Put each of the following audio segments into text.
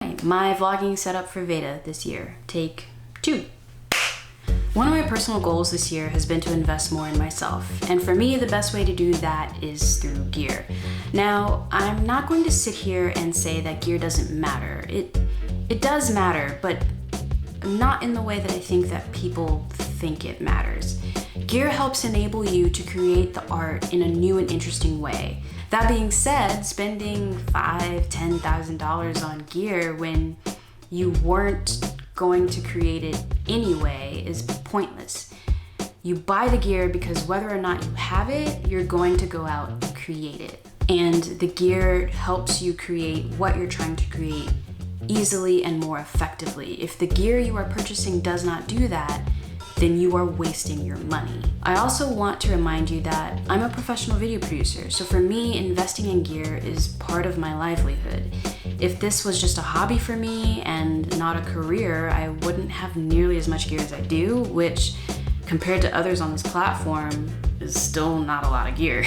Alright, my vlogging setup for VEDA this year. Take 2. One of my personal goals this year has been to invest more in myself, and for me the best way to do that is through gear. Now, I'm not going to sit here and say that gear doesn't matter. It does matter, but not in the way that I think that people think it matters. Gear helps enable you to create the art in a new and interesting way. That being said, spending $5,000, $10,000 on gear when you weren't going to create it anyway is pointless. You buy the gear because whether or not you have it, you're going to go out and create it. And the gear helps you create what you're trying to create easily and more effectively. If the gear you are purchasing does not do that, then you are wasting your money. I also want to remind you that I'm a professional video producer, so for me, investing in gear is part of my livelihood. If this was just a hobby for me and not a career, I wouldn't have nearly as much gear as I do, which compared to others on this platform is still not a lot of gear.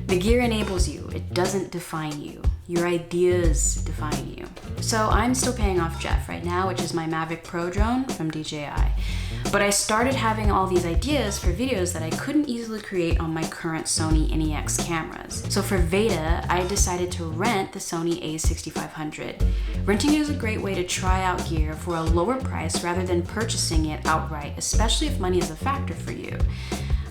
The gear enables you, it doesn't define you. Your ideas define you. So I'm still paying off Jeff right now, which is my Mavic Pro drone from DJI. But I started having all these ideas for videos that I couldn't easily create on my current Sony NEX cameras. So for VEDA, I decided to rent the Sony a6500. Renting is a great way to try out gear for a lower price rather than purchasing it outright, especially if money is a factor for you.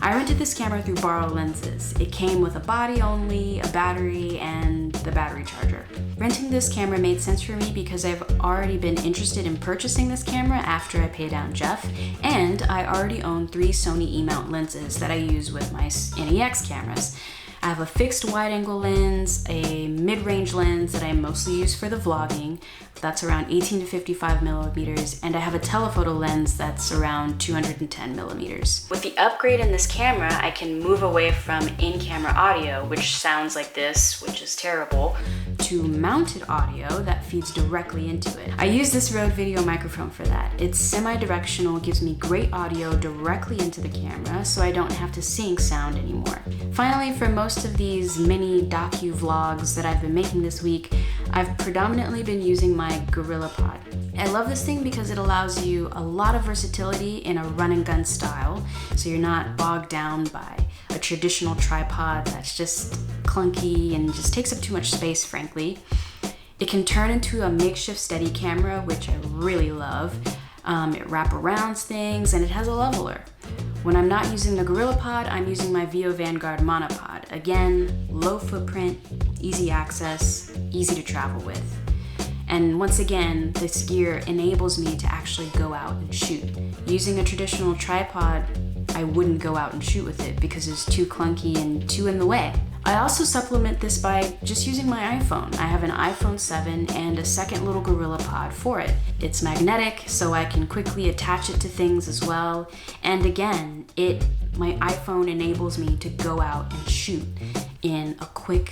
I rented this camera through borrowed lenses. It came with a body only, a battery, and the battery charger. Renting this camera made sense for me because I've already been interested in purchasing this camera after I pay down Jeff, and I already own 3 Sony E-mount lenses that I use with my NEX cameras. I have a fixed wide-angle lens, a mid-range lens that I mostly use for the vlogging, that's around 18 to 55 millimeters, and I have a telephoto lens that's around 210 millimeters. With the upgrade in this camera, I can move away from in-camera audio, which sounds like this, which is terrible, to mounted audio that feeds directly into it. I use this Rode video microphone for that. It's semi-directional, gives me great audio directly into the camera, so I don't have to sync sound anymore. Finally, for most of these mini docu-vlogs that I've been making this week, I've predominantly been using my GorillaPod. I love this thing because it allows you a lot of versatility in a run and gun style, so you're not bogged down by a traditional tripod that's just clunky and just takes up too much space, frankly. It can turn into a makeshift steady camera, which I really love. It wraparounds things, and it has a leveler. When I'm not using the GorillaPod, I'm using my VO Vanguard monopod. Again, low footprint, easy access, easy to travel with. And once again, this gear enables me to actually go out and shoot. Using a traditional tripod, I wouldn't go out and shoot with it because it's too clunky and too in the way. I also supplement this by just using my iPhone. I have an iPhone 7 and a second little GorillaPod for it. It's magnetic, so I can quickly attach it to things as well. And again, my iPhone enables me to go out and shoot in a quick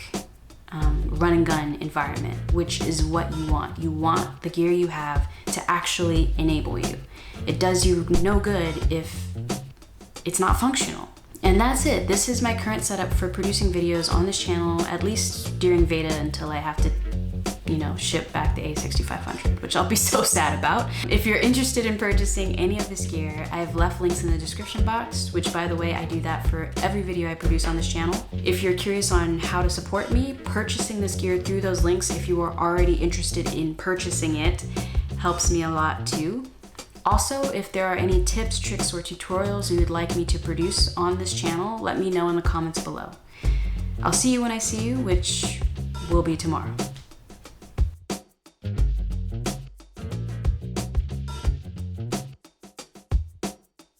run and gun environment, which is what you want. You want the gear you have to actually enable you. It does you no good if it's not functional. And that's it. This is my current setup for producing videos on this channel, at least during VEDA until I have to, ship back the a6500, which I'll be so sad about. If you're interested in purchasing any of this gear, I have left links in the description box, which by the way, I do that for every video I produce on this channel. If you're curious on how to support me, purchasing this gear through those links, if you are already interested in purchasing it, helps me a lot too. Also, if there are any tips, tricks, or tutorials you would like me to produce on this channel, let me know in the comments below. I'll see you when I see you, which will be tomorrow.